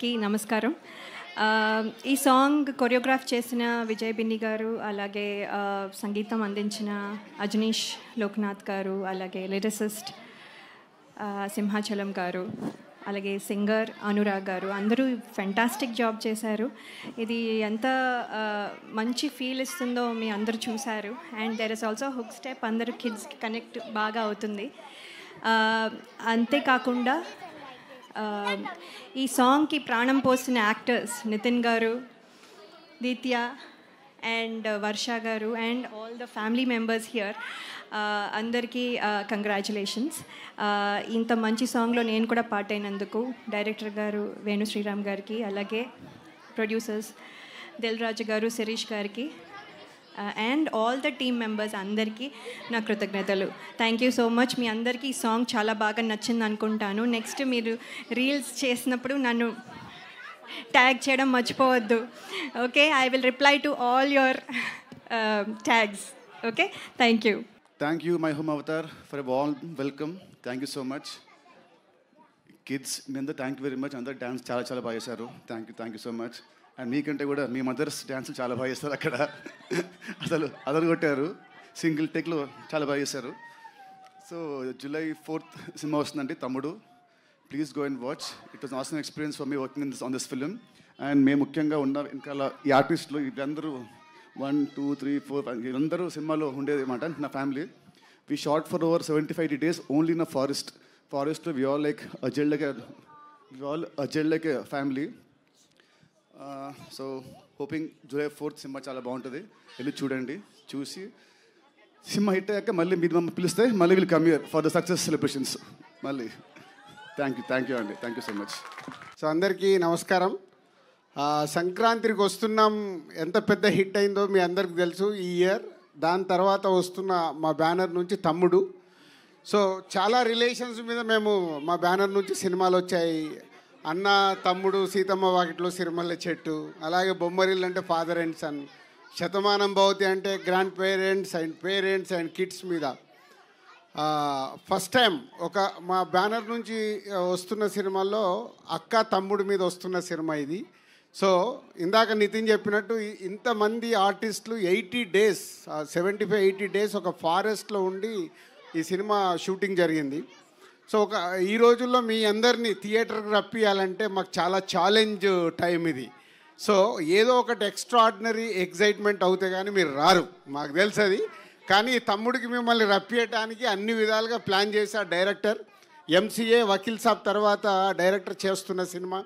అందరికీ నమస్కారం. ఈ సాంగ్ కొరియోగ్రాఫ్ చేసిన విజయ్ బిన్ని గారు, అలాగే సంగీతం అందించిన అజనీష్ లోక్నాథ్ గారు, అలాగే లిరిసిస్ట్ సింహాచలం గారు, అలాగే సింగర్ అనురాగ్ గారు, అందరూ ఫెంటాస్టిక్ జాబ్ చేశారు. ఇది ఎంత మంచి ఫీల్ ఇస్తుందో మీ అందరూ చూశారు. And there is also hook step, అందరూ కిడ్స్కి కనెక్ట్ బాగా అవుతుంది. అంతేకాకుండా ఈ సాంగ్కి ప్రాణం పోసిన యాక్టర్స్ నితిన్ గారు, దీత్య అండ్ వర్ష గారు and all the family members here, అందరికీ కంగ్రాచులేషన్స్. ఇంత మంచి సాంగ్లో నేను కూడా పార్ట్ అయినందుకు డైరెక్టర్ గారు వేణు శ్రీరామ్ గారికి, అలాగే ప్రొడ్యూసర్స్ దిల్ రాజు గారు, శిరీష్ గారికి and all the team members అందరికీ నా కృతజ్ఞతలు. Thank you so much. మీ అందరికీ ఈ సాంగ్ చాలా బాగా నచ్చింది అనుకుంటాను. నెక్స్ట్ మీరు రీల్స్ చేసినప్పుడు నన్ను ట్యాగ్ చేయడం మర్చిపోవద్దు. Okay, I will reply to all your tags. Okay, thank you. Thank you my home avatar for a warm welcome. Thank you so much. Kids మీ అందరూ థ్యాంక్ యూ వెరీ మచ్. అందరూ dance చాలా చాలా బాగా చేశారు. Thank you so much. And మీకంటే కూడా మీ mothers డ్యాన్సులు చాలా బాగా చేస్తారు. అక్కడ అసలు అదరు కొట్టారు. సింగిల్ టేక్లో చాలా బాగా చేశారు. సో July 4th సినిమా వస్తుందండి, తమ్ముడు. Please go and watch. It was awesome experience for me working on this film. And మేము ముఖ్యంగా ఉన్న వెనకాల ఈ ఆర్టిస్టులు వీళ్ళందరూ 1, 2, 3, 4 వీళ్ళందరూ సినిమాలో ఉండేది అన్నమాట. నా family we shot for over 75 days only in a forest. We all like gelled like a family. So hoping July 4th సినిమా చాలా బాగుంటుంది. వెళ్ళి చూడండి. చూసి సినిమా హిట్ అయ్యాక మళ్ళీ మీరు మమ్మల్ని పిలిస్తే మళ్ళీ will come here for the success celebrations మళ్ళీ. థ్యాంక్ యూ అండి. Thank you so much. So అందరికీ నమస్కారం. సంక్రాంతికి వస్తున్నాం ఎంత పెద్ద హిట్ అయిందో మీ అందరికి తెలుసు ఈ ఇయర్. దాని తర్వాత వస్తున్న మా బ్యానర్ నుంచి తమ్ముడు. సో చాలా రిలేషన్స్ మీద మేము మా బ్యానర్ నుంచి సినిమాలు వచ్చాయి. అన్న, తమ్ముడు, సీతమ్మ వాకిట్లో సిరిమల్లె చెట్టు, అలాగే బొమ్మరిల్లు అంటే father and sun, Shatamanam Bhavati అంటే గ్రాండ్ పేరెంట్స్ అండ్ కిడ్స్ మీద. ఫస్ట్ టైం ఒక మా బ్యానర్ నుంచి వస్తున్న సినిమాల్లో అక్క తమ్ముడు మీద వస్తున్న సినిమా ఇది. సో ఇందాక నితిన్ చెప్పినట్టు ఇంతమంది ఆర్టిస్టులు 80 days 75-80 days ఒక ఫారెస్ట్లో ఉండి ఈ సినిమా షూటింగ్ జరిగింది. సో ఈ రోజుల్లో మీ అందరినీ థియేటర్కి రప్పియాలంటే మాకు చాలా ఛాలెంజ్ టైం ఇది. సో ఏదో ఒకటి ఎక్స్ట్రాడినరీ ఎగ్జైట్మెంట్ అవుతే కానీ మీరు రారు, మాకు తెలుసు అది. కానీ తమ్ముడికి మిమ్మల్ని రప్పియటానికి అన్ని విధాలుగా ప్లాన్ చేసే డైరెక్టర్. MCA వకీల్ సాబ్ తర్వాత డైరెక్టర్ చేస్తున్న సినిమా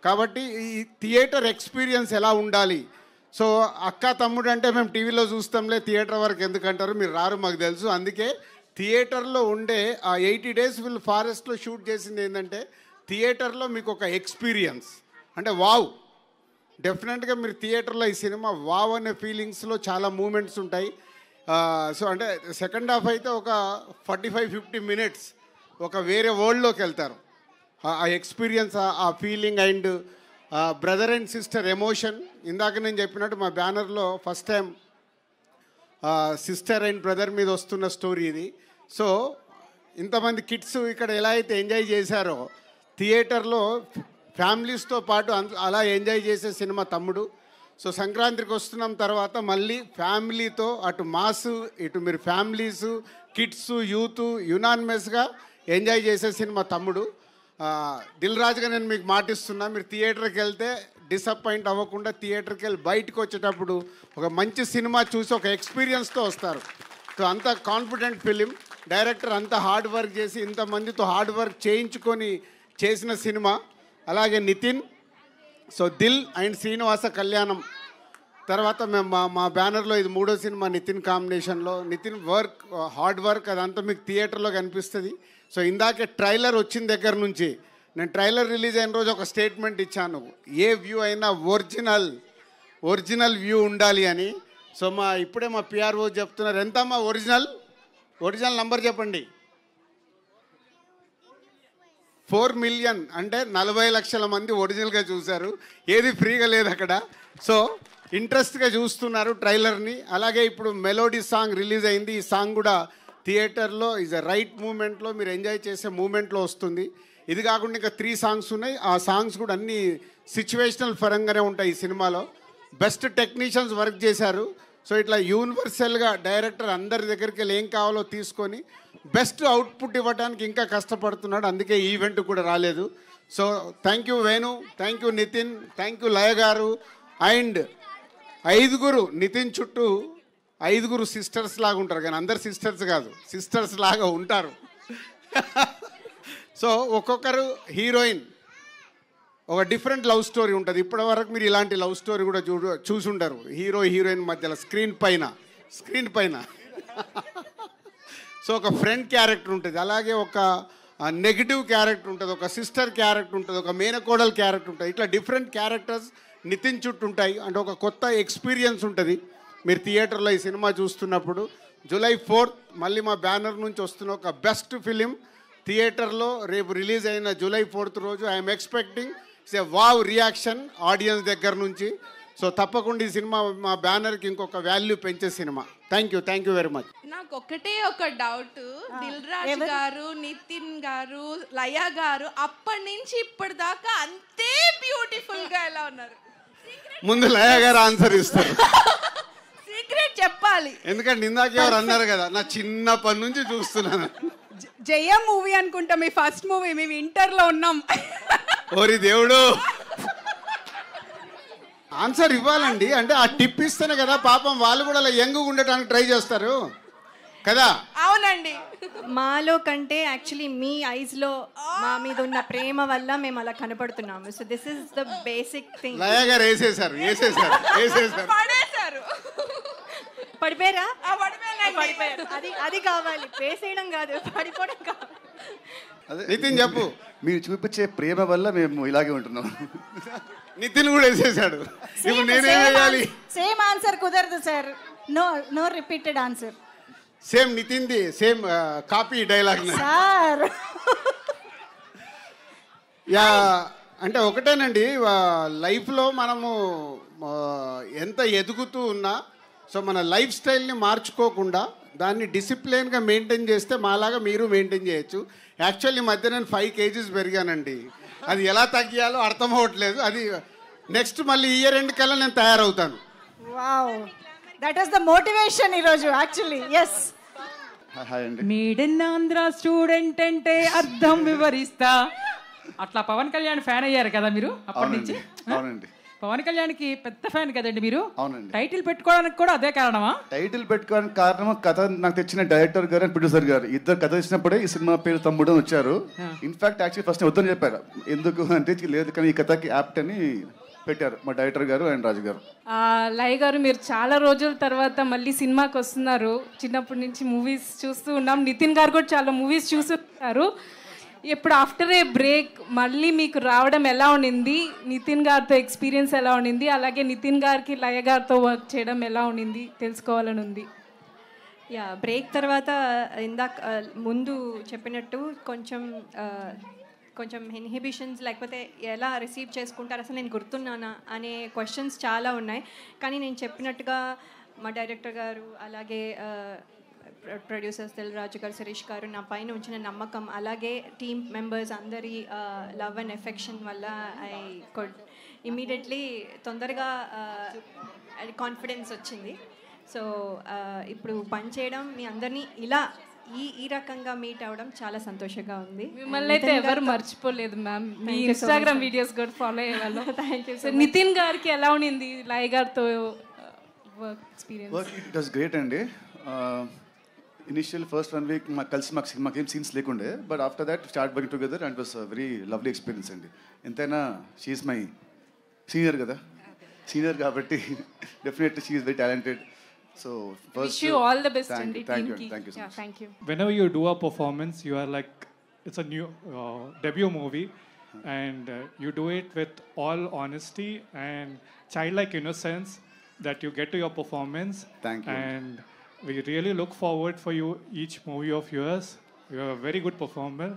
కాబట్టి ఈ థియేటర్ ఎక్స్పీరియన్స్ ఎలా ఉండాలి. సో అక్క తమ్ముడు అంటే మేము టీవీలో చూస్తాంలే, థియేటర్ వరకు ఎందుకంటారు, మీరు రారు మాకు తెలుసు. అందుకే థియేటర్లో ఉండే ఆ 80 days వీళ్ళు ఫారెస్ట్లో షూట్ చేసింది ఏంటంటే థియేటర్లో మీకు ఒక ఎక్స్పీరియన్స్ అంటే వావ్. డెఫినెట్గా మీరు థియేటర్లో ఈ సినిమా వావ్ అనే ఫీలింగ్స్లో చాలా మూమెంట్స్ ఉంటాయి. సో అంటే సెకండ్ హాఫ్ అయితే ఒక 45-50 minutes ఒక వేరే వరల్డ్లోకి వెళ్తారు. ఆ ఎక్స్పీరియన్స్, ఆ feeling and brother and sister emotion. ఇందాక నేను చెప్పినట్టు మా బ్యానర్లో first time sister and brother మీద వస్తున్న స్టోరీ ఇది. సో ఇంతమంది కిడ్స్ ఇక్కడ ఎలా అయితే ఎంజాయ్ చేశారో థియేటర్లో ఫ్యామిలీస్తో పాటు అలా ఎంజాయ్ చేసే సినిమా తమ్ముడు. సో సంక్రాంతికి వస్తున్నాం తర్వాత మళ్ళీ ఫ్యామిలీతో అటు మాస్ ఇటు మీరు ఫ్యామిలీస్ కిడ్స్ యూత్ యునానిమస్గా ఎంజాయ్ చేసే సినిమా తమ్ముడు. దిల్ రాజుగా నేను మీకు మాటిస్తున్నా, మీరు థియేటర్కి వెళ్తే డిసప్పాయింట్ అవ్వకుండా థియేటర్కి వెళ్ళి బయటకు వచ్చేటప్పుడు ఒక మంచి సినిమా చూసి ఒక ఎక్స్పీరియన్స్తో వస్తారు. సో అంత కాన్ఫిడెంట్ ఫిలిం. డైరెక్టర్ అంత హార్డ్ వర్క్ చేసి ఇంతమందితో హార్డ్ వర్క్ చేయించుకొని చేసిన సినిమా. అలాగే నితిన్, సో దిల్ అండ్ శ్రీనివాస కళ్యాణం తర్వాత మేము మా బ్యానర్లో ఇది 3వ సినిమా నితిన్ కాంబినేషన్లో. నితిన్ వర్క్, హార్డ్ వర్క్ అదంతా మీకు థియేటర్లో కనిపిస్తుంది. సో ఇందాకే ట్రైలర్ వచ్చిన దగ్గర నుంచి నేను ట్రైలర్ రిలీజ్ అయిన రోజు ఒక స్టేట్మెంట్ ఇచ్చాను, ఏ వ్యూ అయినా ఒరిజినల్ వ్యూ ఉండాలి అని. సో ఇప్పుడే మా PRO చెప్తున్నారు, ఎంతమ్మా ఒరిజినల్ నంబర్ చెప్పండి. 4 million అంటే 40 లక్షల మంది ఒరిజినల్గా చూశారు. ఏది ఫ్రీగా లేదు అక్కడ. సో ఇంట్రెస్ట్గా చూస్తున్నారు ట్రైలర్ని. అలాగే ఇప్పుడు మెలోడీ సాంగ్ రిలీజ్ అయింది. ఈ సాంగ్ కూడా థియేటర్లో ఈజ్ అ రైట్ మూమెంట్లో మీరు ఎంజాయ్ చేసే మూమెంట్లో వస్తుంది. ఇది కాకుండా ఇంకా 3 సాంగ్స్ ఉన్నాయి. ఆ సాంగ్స్ కూడా అన్ని సిచ్యువేషనల్ పరంగానే ఉంటాయి ఈ సినిమాలో. బెస్ట్ టెక్నీషియన్స్ వర్క్ చేశారు. సో ఇట్లా యూనివర్సల్గా డైరెక్టర్ అందరి దగ్గరికి వెళ్ళి ఏం కావాలో తీసుకొని బెస్ట్ అవుట్పుట్ ఇవ్వడానికి ఇంకా కష్టపడుతున్నాడు. అందుకే ఈ ఈవెంట్ కూడా రాలేదు. So thank you Venu, thank you Nitin, thank you Laya గారు. అండ్ 5 నితిన్ చుట్టూ 5 సిస్టర్స్ లాగా ఉంటారు, కానీ అందరు సిస్టర్స్ కాదు, సిస్టర్స్ లాగా ఉంటారు. సో ఒక్కొక్కరు హీరోయిన్ ఒక డిఫరెంట్ లవ్ స్టోరీ ఉంటుంది. ఇప్పటి వరకు మీరు ఇలాంటి లవ్ స్టోరీ కూడా చూసుంటారు. హీరో హీరోయిన్ మధ్యలో స్క్రీన్ పైన సో ఒక ఫ్రెండ్ క్యారెక్టర్ ఉంటుంది, అలాగే ఒక నెగిటివ్ క్యారెక్టర్ ఉంటుంది, ఒక సిస్టర్ క్యారెక్టర్ ఉంటుంది, ఒక మేనకోడల్ క్యారెక్టర్ ఉంటుంది. ఇట్లా డిఫరెంట్ క్యారెక్టర్స్ నితిన్ చుట్టూ ఉంటాయి. అంటే ఒక కొత్త ఎక్స్పీరియన్స్ ఉంటుంది మీరు థియేటర్లో ఈ సినిమా చూస్తున్నప్పుడు. July 4th మళ్ళీ మా బ్యానర్ నుంచి వస్తున్న ఒక బెస్ట్ ఫిలిం థియేటర్లో రేపు రిలీజ్ అయిన July 4th రోజు I'm expecting a wow reaction audience దగ్గర నుంచి. సో తప్పకుండా ఈ సినిమా మా బ్యానర్కి ఇంకొక వాల్యూ పెంచే cinema. Thank you very much. నాకు ఒకటే ఒక డౌట్, దిల్ రాజు గారు, నితిన్ గారు, లయ గారు అప్పటి నుంచి ఇప్పటిదాకా అంతే బ్యూటిఫుల్ గా ఎలా ఉన్నారు? ముందు లయ గారు ఆన్సర్ ఇస్తారు. సీక్రెట్ చెప్పాలి, ఎందుకంటే ఇందాక ఎవరు అన్నారు కదా, నా చిన్నప్పటి నుంచి చూస్తున్నాను. జయ మూవీ అనుకుంటా మీ ఫస్ట్ మూవీ, మేము ఇంటర్లో ఉన్నాం. ఓరి దేవుడు, ఆన్సర్ ఇవ్వాలండి. అంటే ఆ టిప్ ఇస్తేనే కదా పాపం వాళ్ళు కూడా అలా యంగ్గా ఉండటానికి ట్రై చేస్తారు కదా. అవునండి, మాలో కంటే యాక్చువల్లీ మీ ఐస్లో మా మీద ఉన్న ప్రేమ వల్ల మేము అలా కనపడుతున్నాము. So this is the basic thing. Laya గారు వేసేసారు. పడిపోయారా? పడిపోయారు. అది కావాలి, వేసేయడం కాదు, పడిపోవడం కావాలి. నితిన్ చెప్పు. మీరు చూపించే ప్రేమ వల్ల మేము ఇలాగే ఉంటున్నాం. నితిన్ కూడా వేసేసాడు. ఇప్పుడు నేనేం చేయాలి? సేమ్ ఆన్సర్ కుదరదు sir. No repeated answer. Same నితిన్ది same copy dialogue sir. Yeah, అంటే ఒకటేనండి, లైఫ్లో మనము ఎంత ఎదుగుతూ ఉన్నా సో మన లైఫ్ స్టైల్ని మార్చుకోకుండా దాన్ని డిసిప్లిన్గా మెయింటైన్ చేస్తే మాలాగా మీరు మెయింటైన్ చేయొచ్చు. యాక్చువల్లీ మధ్య నేను 5 kgs పెరిగానండి. అది ఎలా తగ్గియాలో అర్థం అవ్వట్లేదు. అది నెక్స్ట్ మళ్ళీ ఇయర్ ఎండ్ కల్లా నేను తయారవుతాను. Wow, that is the motivation ఈరోజు యాక్చువల్లీ. ఎస్. హాయ్ అండి. మీడన్ ఆంధ్ర స్టూడెంట్ అంటే అర్థం వివరిస్తా. అట్లా పవన్ కళ్యాణ్ ఫ్యాన్ అయ్యారు కదా మీరు అప్పటి నుంచి? అవునండి. పవన్ కళ్యాణ్కి పెద్ద ఫ్యాన్ కదండి మీరు. అవునండి. టైటిల్ పెట్టుకోవడానికి కూడా అదే కారణమా? టైటిల్ పెట్టుకోవడానికి కారణం కథ నాకు తెచ్చిన డైరెక్టర్ గారు అండ్ ప్రొడ్యూసర్ గారు ఇద్దరు కథ ఇచ్చినప్పుడే ఈ సినిమా పేరు తమ్ముడు అని వచ్చారు. ఇన్ఫాక్ట్ యాక్చువల్లీ ఫస్ట్ వద్దని చెప్పారు. ఎందుకు అంటే లేదు, కానీ ఈ కథకి యాప్ట్ అని పెట్టారు మా డైరెక్టర్ గారు అండ్ రాజు గారు. లయ గారు, మీరు చాలా రోజుల తర్వాత మళ్ళీ సినిమాకి వస్తున్నారు. చిన్నప్పటి నుంచి మూవీస్ చూస్తూ ఉన్నాం. నితిన్ గారు కూడా చాలా మూవీస్ చూస్తున్నారు. ఇప్పుడు ఆఫ్టర్ ఏ బ్రేక్ మళ్ళీ మీకు రావడం ఎలా ఉండింది? నితిన్ గారితో ఎక్స్పీరియన్స్ ఎలా ఉండింది? అలాగే నితిన్ గారికి లయ గారితో వర్క్ చేయడం ఎలా ఉండింది తెలుసుకోవాలని ఉంది. యా, బ్రేక్ తర్వాత ఇందాక ముందు చెప్పినట్టు కొంచెం ఇన్హిబిషన్స్ లేకపోతే ఎలా రిసీవ్ చేసుకుంటారు, అసలు నేను గుర్తున్నానా అనే క్వశ్చన్స్ చాలా ఉన్నాయి. కానీ నేను చెప్పినట్టుగా మా డైరెక్టర్ గారు అలాగే ప్రొడ్యూసర్స్ దిల్ రాజు గారు, శిరీష్ గారు నా పైన ఉంచిన నమ్మకం, అలాగే టీమ్ మెంబర్స్ అందరి లవ్ అండ్ ఎఫెక్షన్ వల్ల ఐ కుడ్ ఇమీడియట్లీ తొందరగా కాన్ఫిడెన్స్ వచ్చింది. సో ఇప్పుడు పని చేయడం, మీ అందరినీ ఇలా ఈ రకంగా మీట్ అవ్వడం చాలా సంతోషంగా ఉంది. మిమ్మల్ని అయితే ఎవరు మర్చిపోలేదు మ్యామ్. మీ ఇన్స్టాగ్రామ్ వీడియోస్ కూడా ఫాలో అయ్యేవాళ్ళం. Thank you sir. నితిన్ గారికి ఎలా ఉండింది లయ గారితో work experience? It was great అండి. ఇనిషియల్ ఫస్ట్ 1 week మాకేం సీన్స్ లేకుండే, but after that start working together and was very lovely experience అండి. ఎంతైనా షీఈస్ మై సీనియర్ కదా, సీనియర్ కాబట్టి definitely she is very talented. So wish you all the best and thank you so much. Thank you. Whenever you do a performance, you are like, it's a new debut movie, and you do it with all honesty and childlike innocence that you get to your performance. Thank you. And we really look forward for you each movie of yours. You are a very good performer.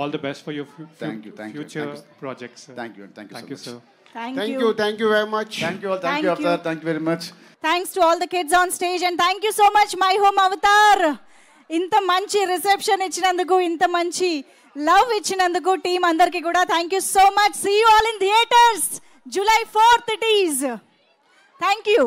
All the best for your future projects. Thank you so much, sir. Thank you very much. Thank you all. Thank you Avatar. Thank you very much. Thanks to all the kids on stage and thank you so much My Home Avatar. ఇంత మంచి reception ఇచ్చినందుకు, ఇంత మంచి love ఇచ్చినందుకు team అందరికీ కూడా thank you so much. See you all in theatres. July 4th it is. Thank you.